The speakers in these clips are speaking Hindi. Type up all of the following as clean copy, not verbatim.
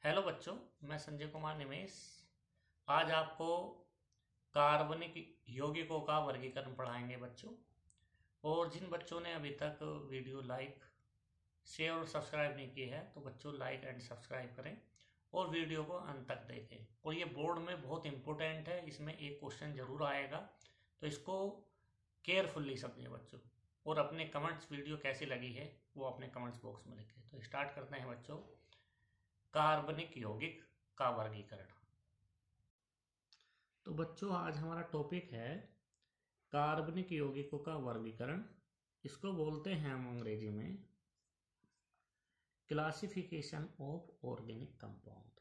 हेलो बच्चों, मैं संजय कुमार निमेश आज आपको कार्बनिक यौगिकों का वर्गीकरण पढ़ाएंगे बच्चों। और जिन बच्चों ने अभी तक वीडियो लाइक शेयर और सब्सक्राइब नहीं की है तो बच्चों लाइक एंड सब्सक्राइब करें और वीडियो को अंत तक देखें। और ये बोर्ड में बहुत इंपॉर्टेंट है, इसमें एक क्वेश्चन जरूर आएगा, तो इसको केयरफुल्ली समझें बच्चों। और अपने कमेंट्स वीडियो कैसी लगी है वो अपने कमेंट्स बॉक्स में लिखें। तो स्टार्ट करते हैं बच्चों, कार्बनिक यौगिक का वर्गीकरण। तो बच्चों आज हमारा टॉपिक है कार्बनिक यौगिकों का वर्गीकरण। इसको बोलते हैं हम अंग्रेजी में क्लासिफिकेशन ऑफ ऑर्गेनिक कंपाउंड।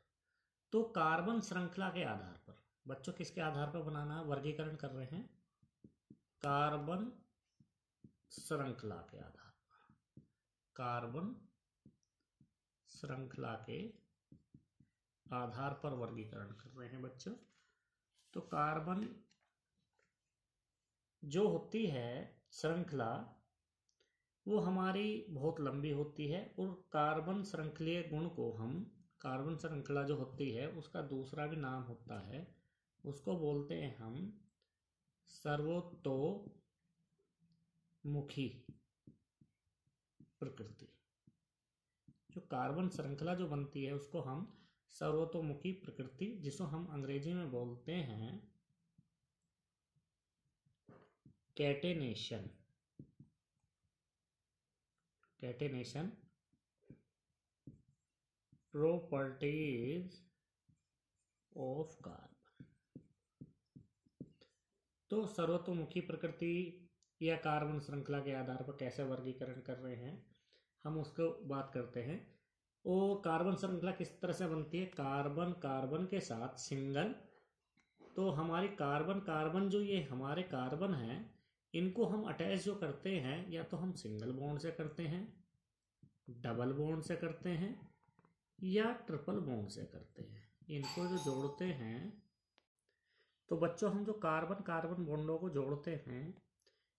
तो कार्बन श्रृंखला के आधार पर बच्चों किसके आधार पर बनाना है, वर्गीकरण कर रहे हैं कार्बन श्रृंखला के आधार पर। कार्बन श्रृंखला के आधार पर वर्गीकरण कर रहे हैं बच्चों। तो कार्बन जो होती है श्रृंखला वो हमारी बहुत लंबी होती है, और कार्बन श्रृंखलीय गुण को हम कार्बन श्रृंखला जो होती है उसका दूसरा भी नाम होता है, उसको बोलते हैं हम सर्वतोमुखी प्रकृति। जो कार्बन श्रृंखला जो बनती है उसको हम सर्वतोमुखी प्रकृति, जिसको हम अंग्रेजी में बोलते हैं कैटेनेशन प्रॉपर्टीज ऑफ कार्बन। तो सर्वतोमुखी प्रकृति या कार्बन श्रृंखला के आधार पर कैसे वर्गीकरण कर रहे हैं हम उसको बात करते हैं। और कार्बन श्रृंखला किस तरह से बनती है, कार्बन कार्बन के साथ सिंगल। तो हमारी कार्बन कार्बन जो ये हमारे कार्बन हैं इनको हम अटैच जो करते हैं या तो हम सिंगल बॉन्ड से करते हैं, डबल बॉन्ड से करते हैं या ट्रिपल बॉन्ड से करते हैं। इनको जो जोड़ते हैं तो बच्चों हम जो कार्बन कार्बन बॉन्डों को जोड़ते हैं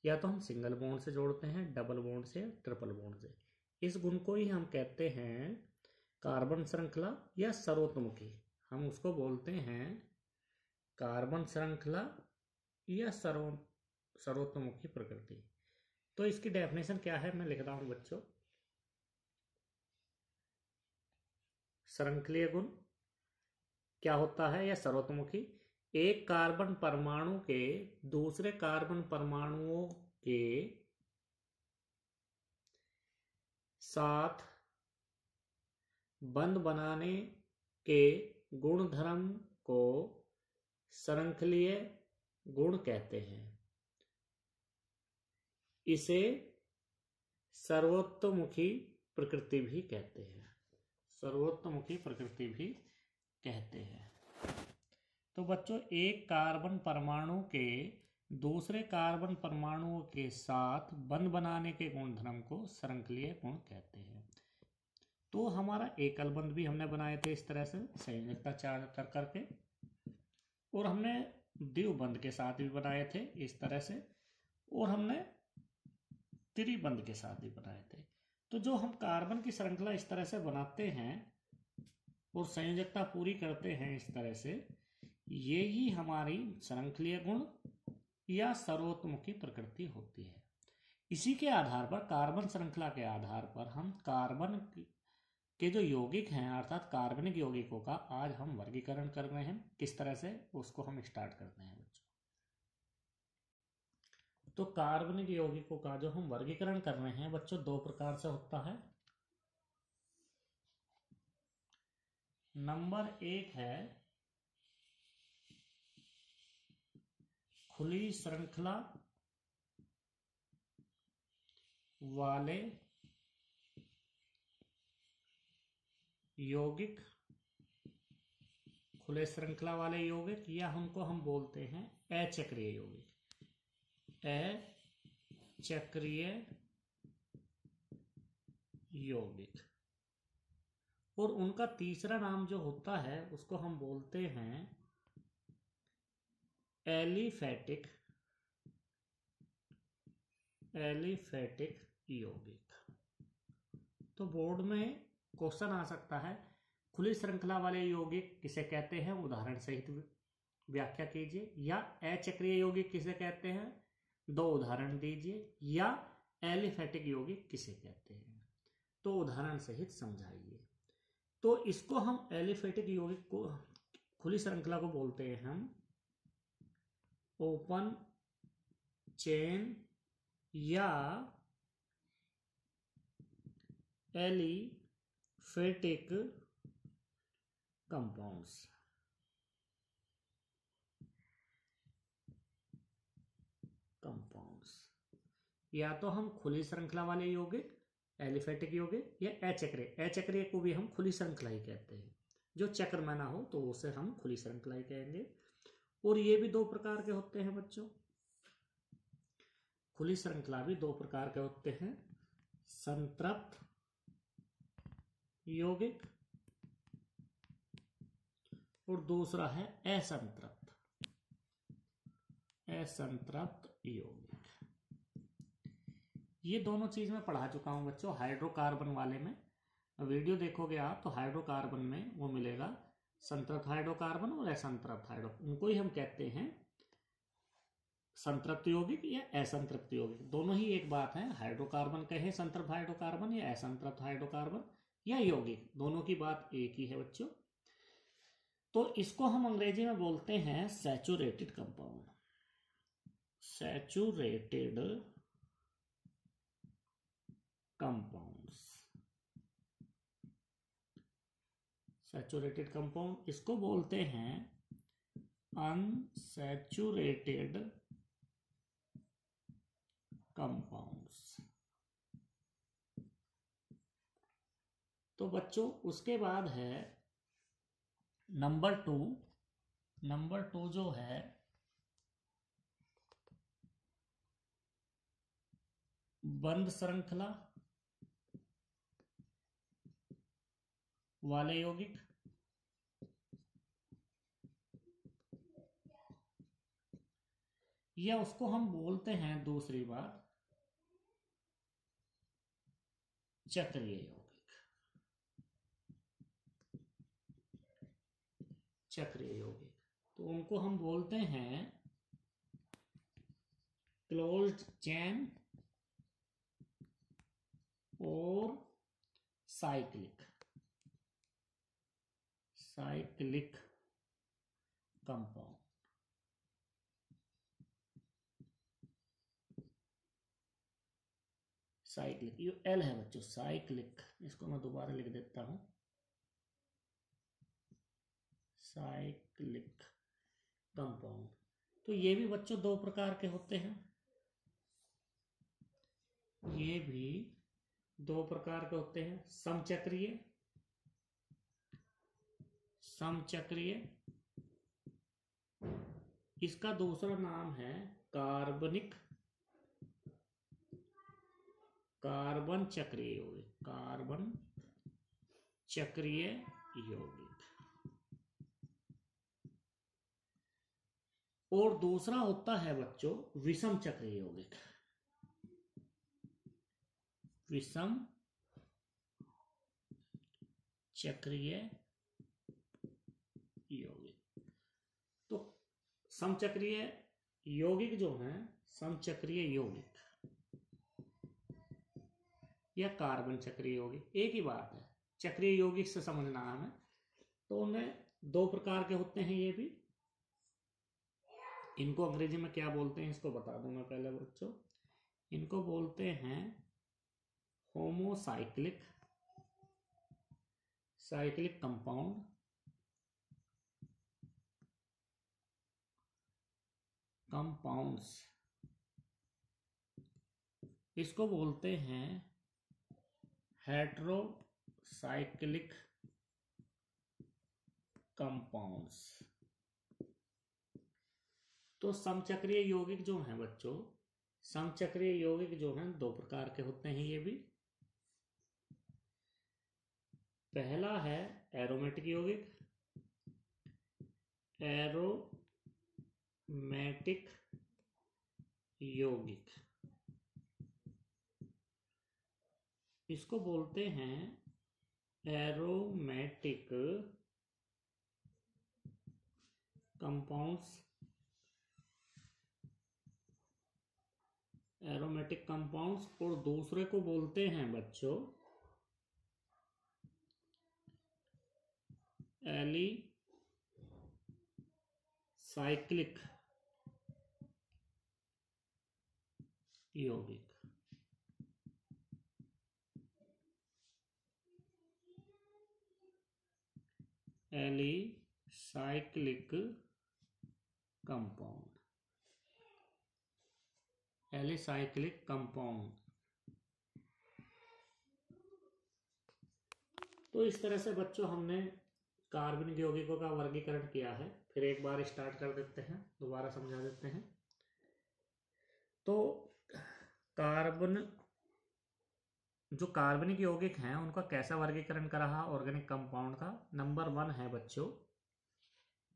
या तो हम सिंगल बॉन्ड से जोड़ते हैं, डबल बॉन्ड से, ट्रिपल बॉन्ड से। इस गुण को ही हम कहते हैं कार्बन श्रृंखला या सर्वतोमुखी। हम उसको बोलते हैं कार्बन श्रृंखला या सर्वतोमुखी प्रकृति। तो इसकी डेफिनेशन क्या है मैं लिख रहा हूं बच्चों। श्रृंखलीय गुण क्या होता है या सर्वतोमुखी, एक कार्बन परमाणु के दूसरे कार्बन परमाणुओं के साथ बंध बनाने के गुणधर्म को श्रृंखलीय गुण कहते हैं। इसे सर्वतोमुखी प्रकृति भी कहते हैं, सर्वतोमुखी प्रकृति भी कहते हैं। तो बच्चों एक कार्बन परमाणु के दूसरे कार्बन परमाणुओं के साथ बंध बनाने के गुणधर्म को श्रृंखलीय गुण कहते हैं। तो हमारा एकल बंध भी हमने बनाए थे इस तरह से संयोजकता चार्ज कर करके, और हमने द्विबंध के साथ भी बनाए थे इस तरह से, और हमने त्रिबंध के साथ भी बनाए थे। तो जो हम कार्बन की श्रृंखला इस तरह से बनाते हैं और संयोजकता पूरी करते हैं इस तरह से, ये ही हमारी श्रृंखलीय गुण या सर्वतोमुखी प्रकृति होती है। इसी के आधार पर कार्बन श्रृंखला के आधार पर हम कार्बन के जो यौगिक हैं अर्थात कार्बनिक यौगिकों का आज हम वर्गीकरण कर रहे हैं। किस तरह से उसको हम स्टार्ट करते हैं बच्चों। तो कार्बनिक यौगिकों का जो हम वर्गीकरण कर रहे हैं बच्चों दो प्रकार से होता है। नंबर एक है खुली श्रृंखला वाले यौगिक, खुले श्रृंखला वाले यौगिक, या हमको हम बोलते हैं अचक्रीय यौगिक, अचक्रीय यौगिक। और उनका तीसरा नाम जो होता है उसको हम बोलते हैं एलिफैटिक यौगिक। तो बोर्ड में क्वेश्चन आ सकता है खुली श्रृंखला वाले यौगिक किसे कहते हैं, उदाहरण सहित व्याख्या कीजिए। या अचक्रीय यौगिक किसे कहते हैं, 2 उदाहरण दीजिए। या एलिफेटिक यौगिक किसे कहते हैं, तो उदाहरण सहित समझाइए। तो इसको हम एलिफेटिक यौगिक को, खुली श्रृंखला को बोलते हैं हम ओपन चेन या एलिफेटिक कंपाउंड्स। या तो हम खुली श्रृंखला वाले यौगिक, एलिफेटिक यौगिक, या अचक्रीय, अचक्रीय को भी हम खुली श्रृंखला ही कहते हैं। जो चक्र में ना हो तो उसे हम खुली श्रृंखला ही कहेंगे। और ये भी 2 प्रकार के होते हैं बच्चों, खुली श्रृंखला भी 2 प्रकार के होते हैं, संतृप्त यौगिक और दूसरा है असंतृप्त यौगिक। ये दोनों चीज मैं पढ़ा चुका हूं बच्चों हाइड्रोकार्बन वाले में। वीडियो देखोगे आप तो हाइड्रोकार्बन में वो मिलेगा, संतृप्त हाइड्रोकार्बन और असंतृप्त हाइड्रोकार्बन, उनको ही हम कहते हैं संतृप्त यौगिक या असंतृप्त यौगिक। दोनों ही एक बात है, हाइड्रोकार्बन कहे संतृप्त हाइड्रोकार्बन या असंतृप्त हाइड्रोकार्बन या यौगिक, दोनों की बात एक ही है बच्चों। तो इसको हम अंग्रेजी में बोलते हैं saturated compound, saturated compounds, saturated compound. इसको बोलते हैं अनसैचुरेटेड कंपाउंड्स। तो बच्चों उसके बाद है नंबर 2। नंबर 2 जो है बंद श्रृंखला वाले यौगिक, या उसको हम बोलते हैं दूसरी बात चक्रीय यौगिक, चक्रीय यौगिक। तो उनको हम बोलते हैं क्लोज्ड चेन और साइक्लिक कंपाउंड। साइक्लिक, ये एल है बच्चों, साइक्लिक, इसको मैं दोबारा लिख देता हूं, साइक्लिक कंपाउंड। तो ये भी बच्चों 2 प्रकार के होते हैं, ये भी 2 प्रकार के होते हैं, समचक्रीय, इसका दूसरा नाम है कार्बनिक, कार्बन चक्रीय यौगिक, कार्बन चक्रीय यौगिक। और दूसरा होता है बच्चों विषम चक्रीय यौगिक, विषम चक्रीय यौगिक। तो समचक्रीय यौगिक जो है, समचक्रीय यौगिक या कार्बन चक्रीय यौगिक एक ही बात है, चक्रीय यौगिक से समझना हमें। तो उनमें 2 प्रकार के होते हैं ये भी। इनको अंग्रेजी में क्या बोलते हैं इसको बता दूं मैं पहले बच्चों। इनको बोलते हैं होमोसाइक्लिक कंपाउंड, इसको बोलते हैं हेटेरोसाइक्लिक कंपाउंड्स। तो समचक्रीय यौगिक जो हैं बच्चों, समचक्रीय यौगिक जो हैं 2 प्रकार के होते हैं ये भी। पहला है एरोमेटिक यौगिक, एरोमेटिक यौगिक, इसको बोलते हैं एरोमेटिक कंपाउंड्स, एरोमेटिक कंपाउंड्स, और दूसरे को बोलते हैं बच्चों एलिसाइक्लिक यौगिक। Alicyclic compound, alicyclic compound. तो इस तरह से बच्चों हमने कार्बनिक यौगिकों का वर्गीकरण किया है। फिर एक बार स्टार्ट कर देते हैं, दोबारा समझा देते हैं। तो कार्बन, जो कार्बनिक यौगिक हैं उनका कैसा वर्गीकरण करा है ऑर्गेनिक कंपाउंड का। नंबर 1 है बच्चों,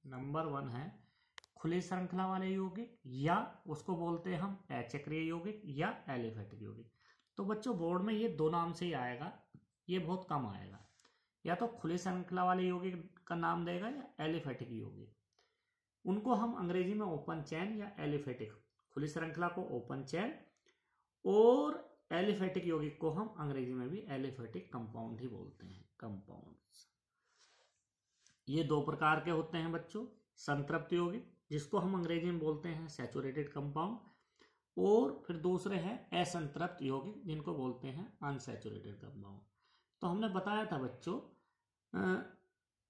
नंबर 1 है खुली श्रृंखला वाले यौगिक, या उसको बोलते हैं हम अचक्रीय यौगिक या एलिफेटिक यौगिक। तो बच्चों बोर्ड में ये दो नाम से ही आएगा, ये बहुत कम आएगा। या तो खुली श्रृंखला वाले यौगिक का नाम देगा या एलिफेटिक यौगिक। उनको हम अंग्रेजी में ओपन चेन या एलिफेटिक, खुली श्रृंखला को ओपन चेन और एलिफेटिक यौगिक को हम अंग्रेजी में भी एलिफेटिक कंपाउंड ही बोलते हैं, कंपाउंड्स। ये दो प्रकार के होते हैं बच्चों, संतृप्त यौगिक जिसको हम अंग्रेजी में बोलते हैं सैचुरेटेड कंपाउंड, और फिर दूसरे हैं असंतृप्त यौगिक जिनको बोलते हैं अनसैचुरेटेड कंपाउंड। तो हमने बताया था बच्चों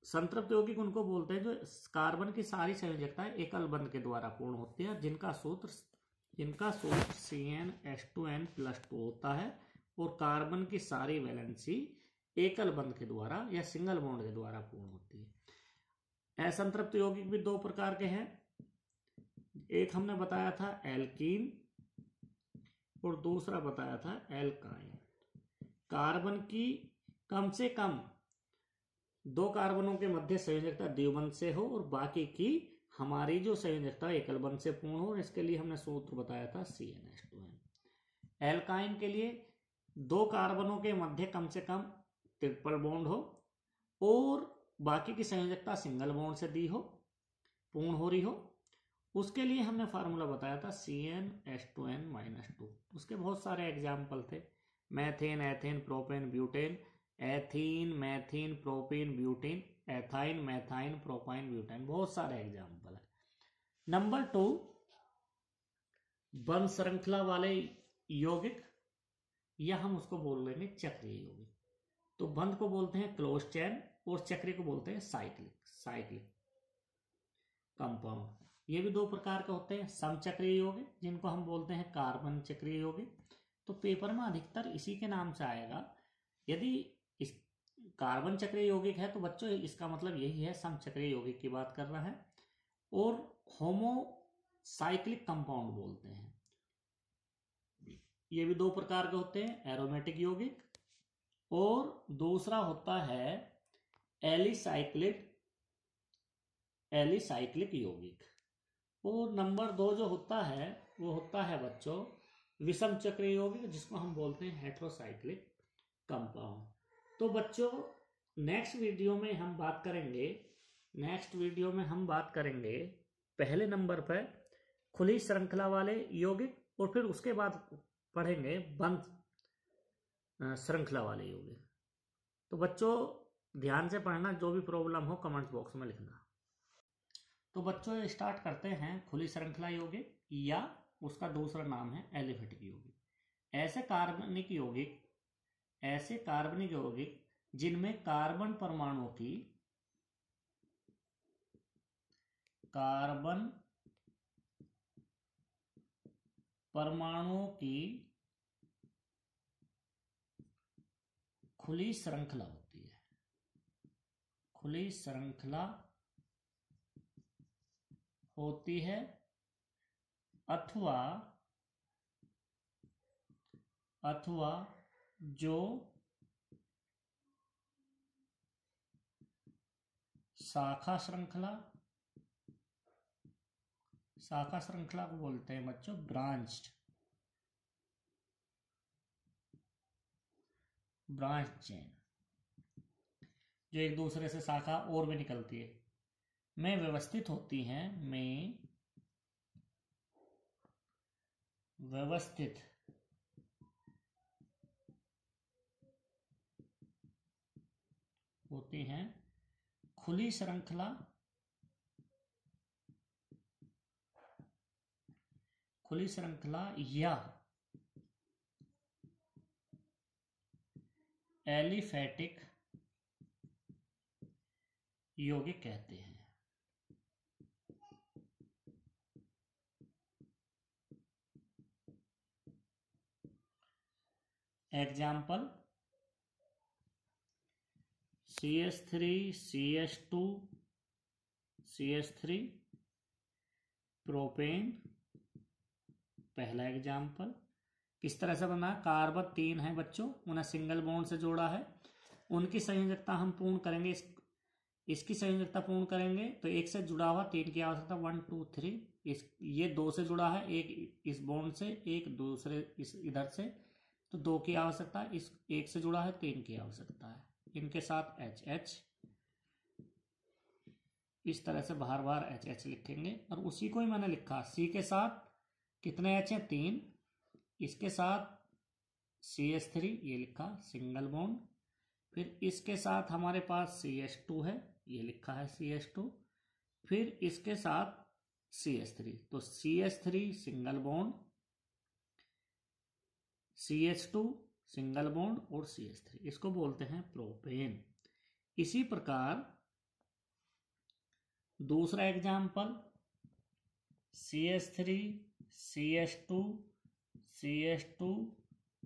संतृप्त यौगिक उनको बोलते हैं जो कार्बन की सारी संयोजकताएं एकल बंध के द्वारा पूर्ण होती है, जिनका सूत्र CnH2n+2 होता है, और कार्बन की सारी वैलेंसी एकल बंध के द्वारा या सिंगल बॉन्ड के द्वारा पूर्ण होती है। असंतृप्त यौगिक भी दो प्रकार के हैं, एक हमने बताया था एल्कीन और दूसरा बताया था एल्काइन। कार्बन की कम से कम दो कार्बनों के मध्य संयोजकता द्विबंध से हो और बाकी की हमारी जो संयोजकता एकल बंध से पूर्ण हो, इसके लिए हमने सूत्र बताया था CnH2n। एल्काइन के लिए दो कार्बनों के मध्य कम से कम ट्रिपल बॉन्ड हो और बाकी की संयोजकता सिंगल बॉन्ड से दी हो, पूर्ण हो रही हो, उसके लिए हमने फार्मूला बताया था CnH2n-2। उसके बहुत सारे एग्जाम्पल थे, methane, ethane, propane, butane, ethene, methene, propane, butane, ethyne, methyne, propyne, butane, बहुत सारे एग्जाम्पल है। नंबर 2 बंध श्रृंखला वाले यौगिक, या हम उसको बोल लेंगे चक्रीय यौगिक। तो बंध को बोलते हैं क्लोज चेन और चक्रीय को बोलते हैं साइक्लिक कंपाउंड। ये भी दो प्रकार के होते हैं, समचक्रीय यौगिक जिनको हम बोलते हैं कार्बन चक्रीय यौगिक। तो पेपर में अधिकतर इसी के नाम से आएगा। यदि इस कार्बन चक्रीय यौगिक है तो बच्चों इसका मतलब यही है, समचक्रीय यौगिक की बात कर रहा है। और होमोसाइक्लिक कंपाउंड बोलते हैं। ये भी दो प्रकार के होते हैं, एरोमेटिक यौगिक और दूसरा होता है एलिसाइक्लिक यौगिक। और नंबर 2 जो होता है वो होता है बच्चों विषम चक्रीय यौगिक, जिसको हम बोलते हैं हेट्रोसाइक्लिक कंपाउंड। तो बच्चों नेक्स्ट वीडियो में हम बात करेंगे पहले नंबर पर खुली श्रृंखला वाले यौगिक, और फिर उसके बाद पढ़ेंगे बंध श्रृंखला वाले यौगिक। तो बच्चों ध्यान से पढ़ना, जो भी प्रॉब्लम हो कमेंट बॉक्स में लिखना। तो बच्चों स्टार्ट करते हैं खुली श्रृंखला यौगिक, या उसका दूसरा नाम है एलिफेटिक यौगिक। ऐसे कार्बनिक यौगिक जिनमें कार्बन परमाणुओं की खुली श्रृंखला होती है, खुली श्रृंखला होती है, अथवा जो शाखा श्रृंखला को बोलते हैं बच्चों ब्रांच चेन, जो एक दूसरे से शाखा और भी निकलती है, में व्यवस्थित होती हैं, में व्यवस्थित होती हैं खुली श्रृंखला या एलिफैटिक यौगिक कहते हैं। Example CH3 CH2 CH3 propane, पहला एग्जाम्पल। किस तरह से बना? कार्बन 3 है बच्चों, उन्हें सिंगल बॉन्ड से जोड़ा है, उनकी संयोजकता हम पूर्ण करेंगे, इसकी संयोजकता पूर्ण करेंगे तो एक से जुड़ा हुआ 3 की आवश्यकता, 1 2 3, ये 2 से जुड़ा है, एक इस बॉन्ड से, एक दूसरे इस इधर से, तो 2 की आवश्यकता, इस एक से जुड़ा है 3 की आवश्यकता है, इनके साथ HH, इस तरह से बार बार HH लिखेंगे। और उसी को ही मैंने लिखा, C के साथ कितने H हैं? 3, इसके साथ CH3 ये लिखा सिंगल बॉन्ड, फिर इसके साथ हमारे पास CH2 है, ये लिखा है CH2, फिर इसके साथ CH3, तो CH3 single bond, CH2 single bond और CH3, इसको बोलते हैं प्रोपेन। इसी प्रकार दूसरा example CH3 CH2 CH2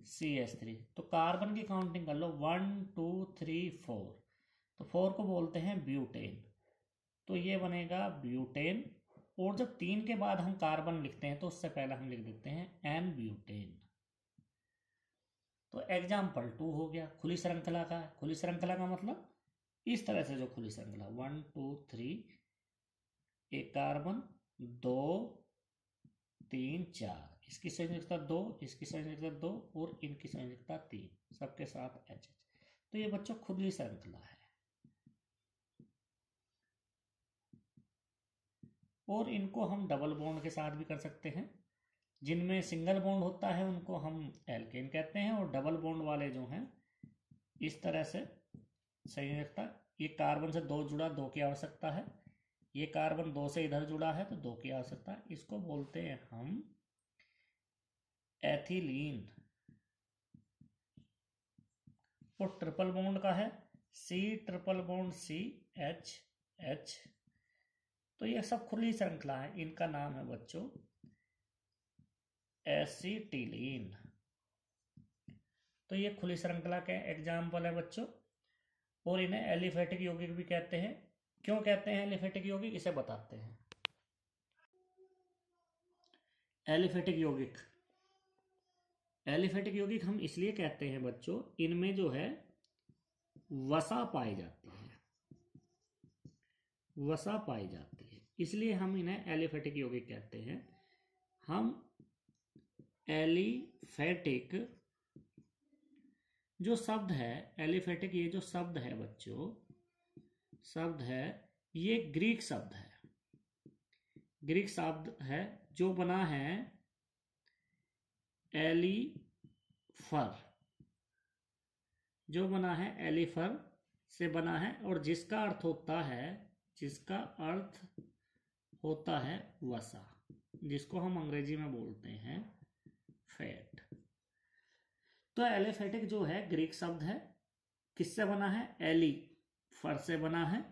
CH3, तो कार्बन की काउंटिंग कर लो, 1 2 3 4, तो 4 को बोलते हैं ब्यूटेन, तो ये बनेगा ब्यूटेन। और जब 3 के बाद हम कार्बन लिखते हैं तो उससे पहले हम लिख देते हैं एन ब्यूटेन। तो एग्जाम्पल 2 हो गया, खुली श्रृंखला का। खुली श्रृंखला का मतलब इस तरह से जो खुली श्रृंखला 1 2 3, एक कार्बन 2 3 4, इसकी संयोजकता 2, इसकी संयोजकता 2 और इनकी संयोजकता 3, सबके साथ HH, तो ये बच्चों खुली श्रृंखला है। और इनको हम डबल बॉन्ड के साथ भी कर सकते हैं, जिनमें सिंगल बॉन्ड होता है उनको हम एल्केन कहते हैं, और डबल बॉन्ड वाले जो हैं इस तरह से संयोजकता, ये कार्बन से 2 जुड़ा, 2 की आवश्यकता है, ये कार्बन 2 से इधर जुड़ा है तो 2 की आवश्यकता है, इसको बोलते हैं हम एथिलीन। और ट्रिपल बॉन्ड का है C triple bond C H H, तो ये सब खुली श्रृंखला है, इनका नाम है बच्चों एसिटिलीन। तो ये खुली श्रृंखला के एग्जाम्पल है बच्चों, और इन्हें एलिफैटिक यौगिक भी कहते हैं। क्यों कहते हैं एलिफैटिक यौगिक, इसे बताते हैं। एलिफैटिक यौगिक, एलिफैटिक यौगिक हम इसलिए कहते हैं बच्चों, इनमें जो है वसा पाई जाती है, वसा पाई जाती है, इसलिए हम इन्हें एलिफैटिक यौगिक कहते हैं। हम एलिफैटिक जो शब्द है, एलिफैटिक ये जो शब्द है बच्चों, शब्द है ये ग्रीक शब्द है, ग्रीक शब्द है जो बना है एलिफर, जो बना है एलिफर से बना है, और जिसका अर्थ होता है, जिसका अर्थ होता है वसा, जिसको हम अंग्रेजी में बोलते हैं फैट। तो एलिफैटिक जो है ग्रीक शब्द है, किससे बना है? एली, फर से बना है,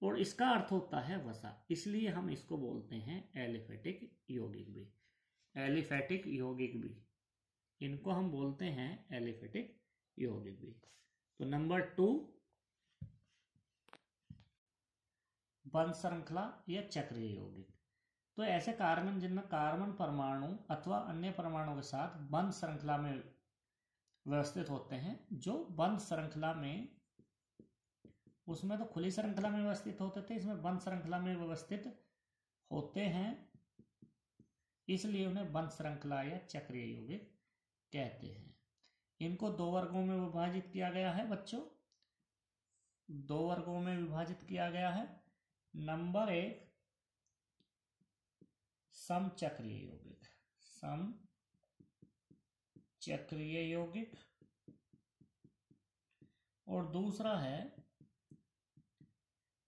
और इसका अर्थ होता है वसा, इसलिए हम इसको बोलते हैं एलिफैटिक यौगिक भी, एलिफैटिक यौगिक भी, इनको हम बोलते हैं एलिफैटिक यौगिक भी। तो नंबर 2 बंध श्रृंखला या चक्रीय यौगिक। तो ऐसे कार्बन जिनमें कार्बन परमाणु अथवा अन्य परमाणु के साथ बंध श्रृंखला में व्यवस्थित होते हैं, जो बंध श्रृंखला में, उसमें तो खुली श्रृंखला में व्यवस्थित होते थे, इसमें बंध श्रृंखला में व्यवस्थित होते हैं, इसलिए उन्हें बंध श्रृंखला या चक्रीय यौगिक कहते हैं। इनको 2 वर्गों में विभाजित किया गया है बच्चों, 2 वर्गों में विभाजित किया गया है। नंबर एक समचक्रीय यौगिक, समचक्रीय यौगिक, और दूसरा है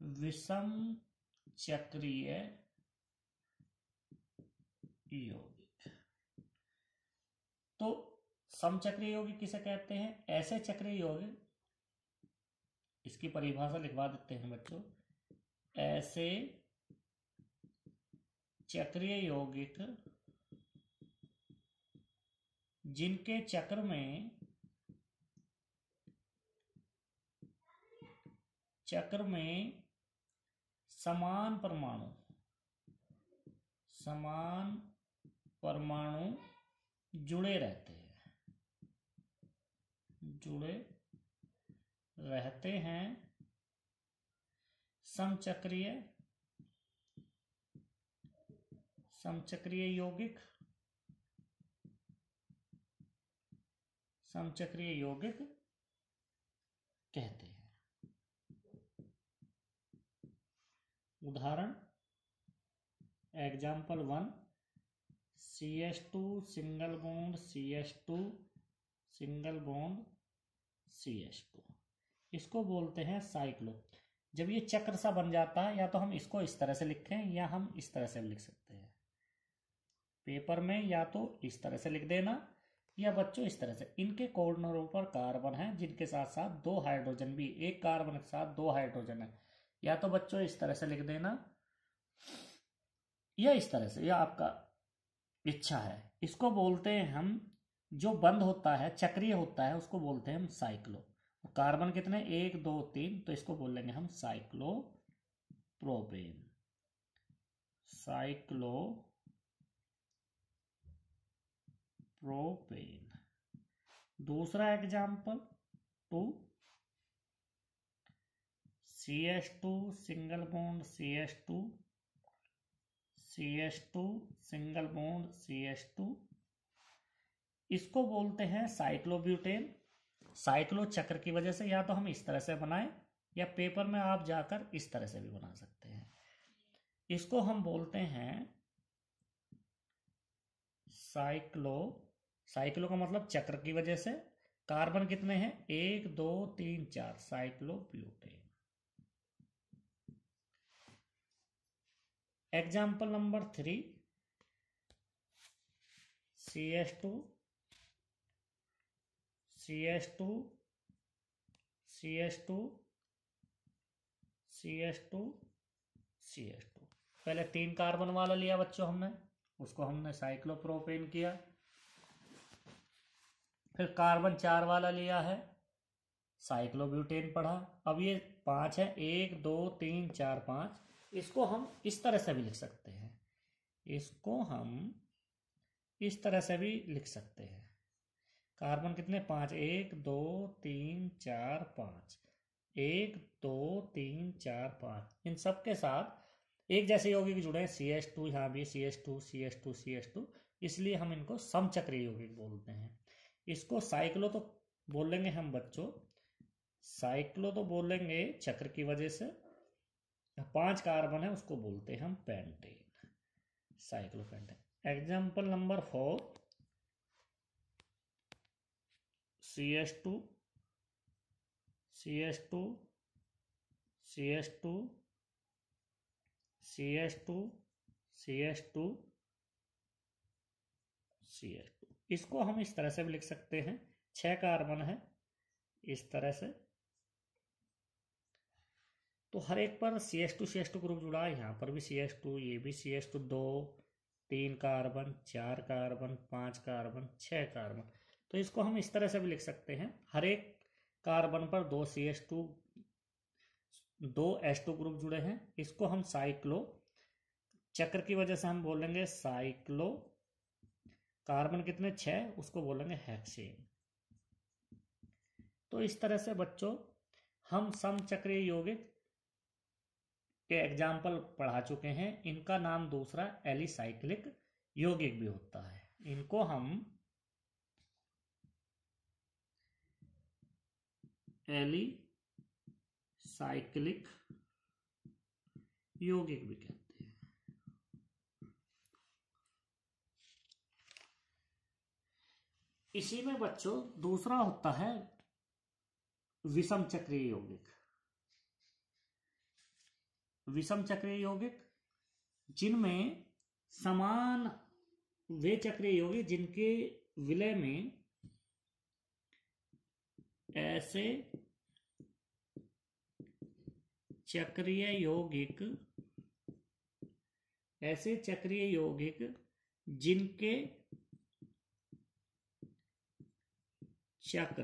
विषम चक्रीय यौगिक। तो समचक्रीय यौगिक किसे कहते हैं? ऐसे चक्रीय यौगिक, इसकी परिभाषा लिखवा देते हैं बच्चों। ऐसे चक्रीय यौगिक जिनके चक्र में समान परमाणु जुड़े रहते हैं, समचक्रीय यौगिक कहते हैं। उदाहरण example 1, CH2 single bond CH2 single bond CH2, इसको बोलते हैं साइक्लो। जब ये चक्र सा बन जाता है, या तो हम इसको इस तरह से लिखें या हम इस तरह से भी लिख सकते हैं पेपर में, या तो इस तरह से लिख देना या बच्चों इस तरह से। इनके कॉर्नरों पर कार्बन है जिनके साथ साथ 2 हाइड्रोजन भी, एक कार्बन के साथ 2 हाइड्रोजन है, या तो बच्चों इस तरह से लिख देना या इस तरह से, या आपका इच्छा है। इसको बोलते हैं हम, जो बंद होता है चक्रीय होता है उसको बोलते हैं हम साइक्लो। कार्बन कितने? 1 2 3, तो इसको बोल लेंगे हम साइक्लोप्रोपेन। दूसरा example 2, CH2 single bond CH2 single bond CH2, इसको बोलते हैं साइक्लोब्यूटेन। साइक्लो चक्र की वजह से या तो हम इस तरह से बनाएं या पेपर में आप जाकर इस तरह से भी बना सकते हैं। इसको हम बोलते हैं साइक्लो का मतलब चक्र की वजह से। कार्बन कितने हैं? 1 2 3 4, साइक्लोब्यूटेन। एग्जाम्पल नंबर 3, CH2 पहले 3 कार्बन वाला लिया बच्चों हमने, उसको हमने साइक्लोप्रोपेन किया। फिर कार्बन 4 वाला लिया है, साइक्लोब्यूटेन पढ़ा। अब ये 5 है, 1 2 3 4 5, इसको हम इस तरह से भी लिख सकते हैं, इसको हम इस तरह से भी लिख सकते हैं। कार्बन कितने? 5, 1 2 3 4 5, 1 2 3 4 5, इन सब के साथ एक जैसे यौगिक जुड़े हैं। CH2 यहाँ भी CH2, इसलिए हम इनको समचक्रीय यौगिक बोलते हैं। इसको साइक्लो तो बोलेंगे हम बच्चों, साइक्लो तो बोलेंगे चक्र की वजह से। 5 कार्बन है उसको बोलते हैं हम pentane, cyclopentane. Example number 4, CH2 इसको हम इस तरह से भी लिख सकते हैं। 6 कार्बन है इस तरह से, तो हर एक पर CH2 ग्रुप जुड़ा है। यहाँ पर भी CH2, ये भी CH2, 2 3 carbon, 4 carbon, 5 carbon, 6 carbon, तो इसको हम इस तरह से भी लिख सकते हैं। हर एक कार्बन पर 2 CH2, 2 H2 ग्रुप जुड़े हैं। इसको हम साइक्लो चक्र की वजह से हम बोलेंगे साइक्लो। कार्बन कितने? 6, उसको बोलेंगे हेक्सेन। तो इस तरह से बच्चों हम समचक्रीय यौगिक के एग्जाम्पल पढ़ा चुके हैं। इनका नाम दूसरा एलिसाइक्लिक यौगिक भी होता है। इनको हम एलिसाइक्लिक यौगिक भी कहते हैं। इसी में बच्चों दूसरा होता है विषम चक्रीय यौगिक। विषम चक्रीय यौगिक जिनमें समान वे चक्रीय यौगिक जिनके विलय में ऐसे चक्रीय यौगिक जिनके चक्र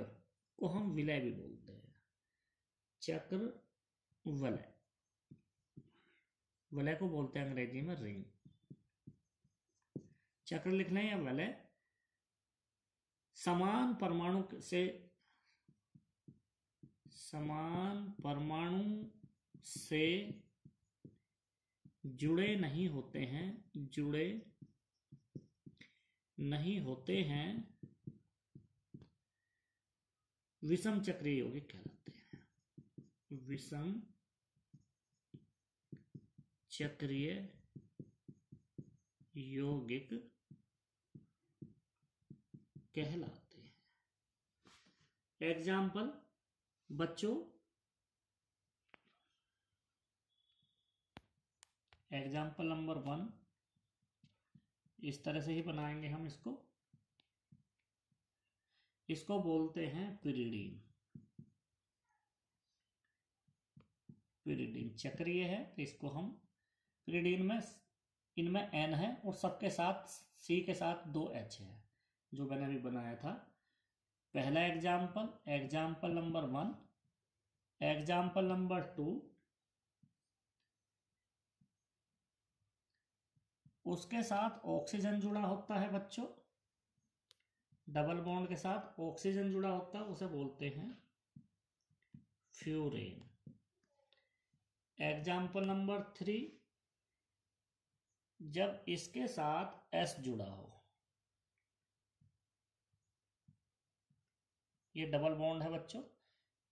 को हम विलय भी बोलते हैं, चक्र वलय, वलय को बोलते हैं अंग्रेजी में रिंग। चक्र लिखना है या वलय समान परमाणु से जुड़े नहीं होते हैं, विषम चक्रीय यौगिक कहलाते हैं। विषम चक्रीय यौगिक कहलाते हैं। एग्जाम्पल बच्चों, एग्जाम्पल नंबर 1 इस तरह से ही बनाएंगे हम इसको बोलते हैं पिरिडीन। पिरिडीन चक्रीय है तो इसको हम पिरिडीन में इनमें N है और सबके साथ C के साथ 2 H है जो मैंने अभी बनाया था। पहला एग्जाम्पल नंबर 1, एग्जाम्पल नंबर 2 उसके साथ ऑक्सीजन जुड़ा होता है बच्चों, डबल बॉन्ड के साथ ऑक्सीजन जुड़ा होता है, उसे बोलते हैं फ्यूरेन। एग्जाम्पल नंबर 3 जब इसके साथ S जुड़ा हो, ये डबल बॉन्ड है बच्चों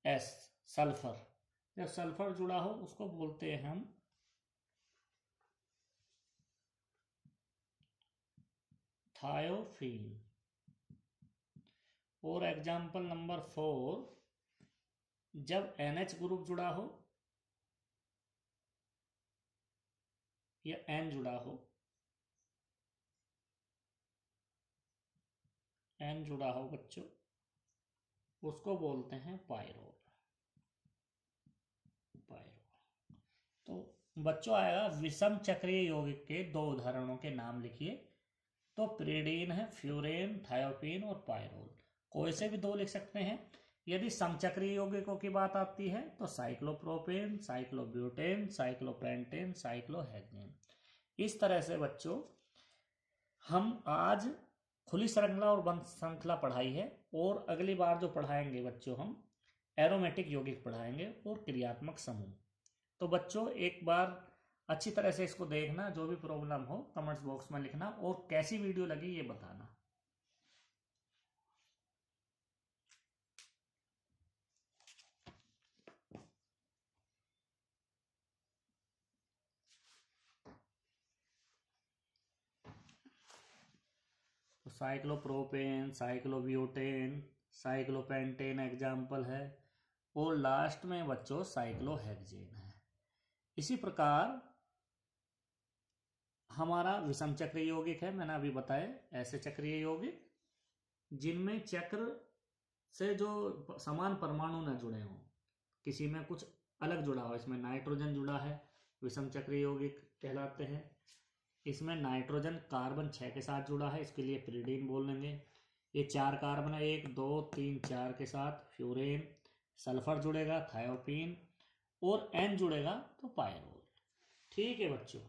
S, सल्फर, जब सल्फर जुड़ा हो उसको बोलते हैं हम थायोफीन। और एग्जाम्पल नंबर 4 जब NH ग्रुप जुड़ा हो या N जुड़ा हो, N जुड़ा हो बच्चों, उसको बोलते हैं पायरोल। तो बच्चों आएगा विषम चक्रीय यौगिक के 2 उदाहरणों के नाम लिखिए। तो पिरिडीन है, फ्यूरेन, थायोपीन और पायरोल। कोई से भी 2 लिख सकते हैं। यदि समचक्रीय यौगिकों की बात आती है तो साइक्लोप्रोपेन, साइक्लोब्यूटेन, साइक्लोपेंटेन, साइक्लोहेक्सेन। इस तरह से बच्चों हम आज खुली श्रृंखला और बंद श्रृंखला पढ़ाई है, और अगली बार जो पढ़ाएंगे बच्चों हम एरोमेटिक यौगिक पढ़ाएंगे और क्रियात्मक समूह। तो बच्चों एक बार अच्छी तरह से इसको देखना, जो भी प्रॉब्लम हो कमेंट्स बॉक्स में लिखना, और कैसी वीडियो लगी ये बताना। तो साइक्लोप्रोपेन, साइक्लोब्यूटेन, साइक्लोपेंटेन एग्जाम्पल है, और लास्ट में बच्चों साइक्लोहेक्सेन है। इसी प्रकार हमारा विषम चक्रीय यौगिक है, मैंने अभी बताया, ऐसे चक्रीय यौगिक जिनमें चक्र से जो समान परमाणु न जुड़े हों, किसी में कुछ अलग जुड़ा हो, इसमें नाइट्रोजन जुड़ा है, विषम चक्रीय यौगिक कहलाते हैं। इसमें नाइट्रोजन कार्बन 6 के साथ जुड़ा है, इसके लिए पिरिडीन बोल लेंगे। ये 4 कार्बन है, 1 2 3 4 के साथ फ्यूरेन, सल्फर जुड़ेगा थायोपीन, और N जुड़ेगा तो पायरोल। ठीक है बच्चों।